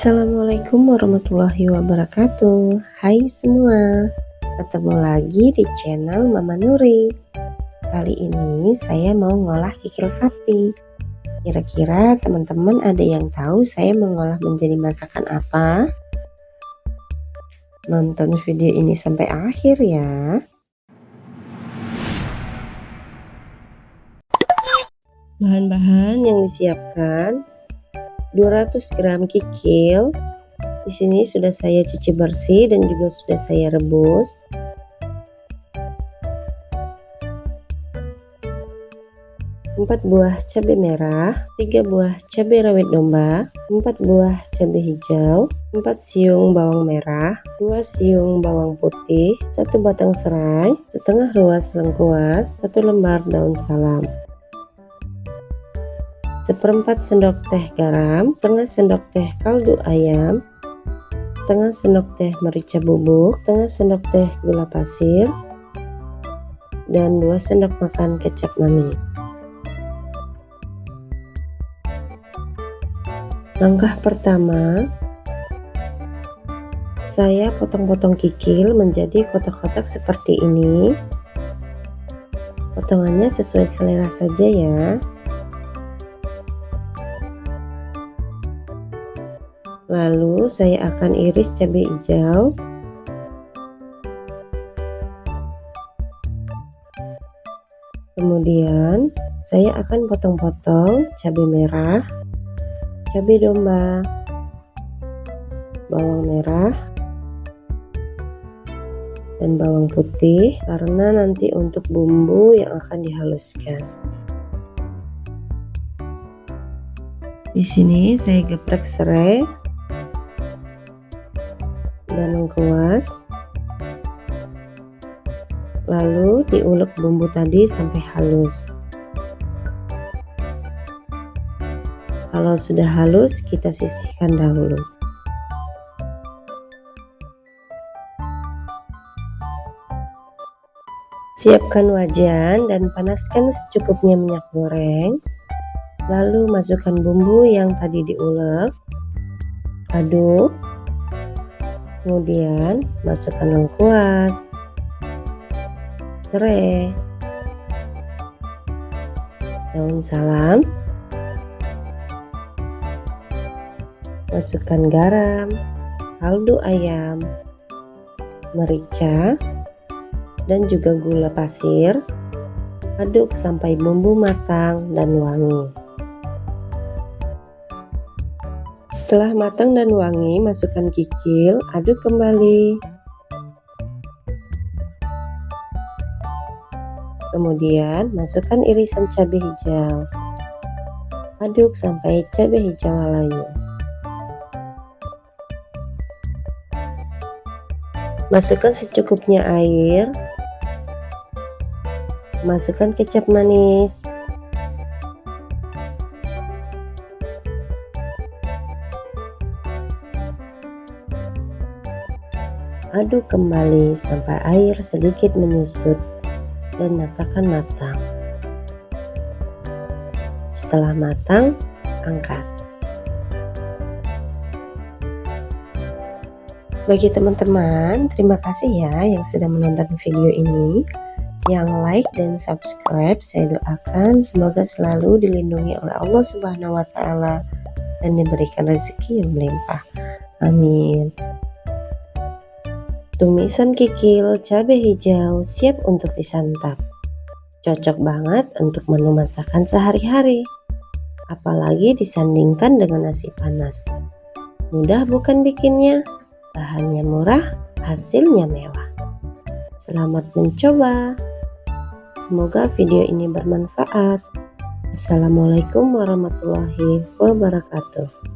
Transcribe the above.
Assalamualaikum warahmatullahi wabarakatuh. Hai semua, ketemu lagi di channel Mama Nuri. Kali ini saya mau ngolah kikil sapi. Kira-kira teman-teman ada yang tahu saya mengolah menjadi masakan apa? Nonton video ini sampai akhir ya. Bahan-bahan yang disiapkan: 200 gram kikil. Di sini sudah saya cuci bersih dan juga sudah saya rebus. 4 buah cabai merah, 3 buah cabai rawit domba, 4 buah cabai hijau, 4 siung bawang merah, 2 siung bawang putih, 1 batang serai, setengah ruas lengkuas, 1 lembar daun salam, 1/4 sendok teh garam, setengah sendok teh kaldu ayam, setengah sendok teh merica bubuk, setengah sendok teh gula pasir, dan 2 sendok makan kecap manis. Langkah pertama, saya potong-potong kikil menjadi kotak-kotak seperti ini. Potongannya sesuai selera saja ya. Lalu saya akan iris cabai hijau, kemudian saya akan potong-potong cabai merah, cabai domba, bawang merah, dan bawang putih karena nanti untuk bumbu yang akan dihaluskan. Di sini saya geprek serai dan lengkuas, lalu diulek bumbu tadi sampai halus. Kalau sudah halus, kita sisihkan dahulu. Siapkan wajan dan panaskan secukupnya minyak goreng. Lalu masukkan bumbu yang tadi diulek, aduk. Kemudian masukkan lengkuas, serai, daun salam, masukkan garam, kaldu ayam, merica, dan juga gula pasir. Aduk sampai bumbu matang dan wangi. Setelah matang dan wangi, masukkan kikil, aduk kembali. Kemudian masukkan irisan cabai hijau. Aduk sampai cabai hijau layu. Masukkan secukupnya air. Masukkan kecap manis. Aduk kembali sampai air sedikit menyusut dan masakan matang. Setelah matang, angkat. Bagi teman-teman, terima kasih ya yang sudah menonton video ini. Yang like dan subscribe, saya doakan semoga selalu dilindungi oleh Allah Subhanahu wa Ta'ala dan diberikan rezeki yang melimpah. Amin. Tumisan kikil cabai hijau siap untuk disantap. Cocok banget untuk menu masakan sehari-hari. Apalagi disandingkan dengan nasi panas. Mudah bukan bikinnya? Bahannya murah, hasilnya mewah. Selamat mencoba. Semoga video ini bermanfaat. Assalamualaikum warahmatullahi wabarakatuh.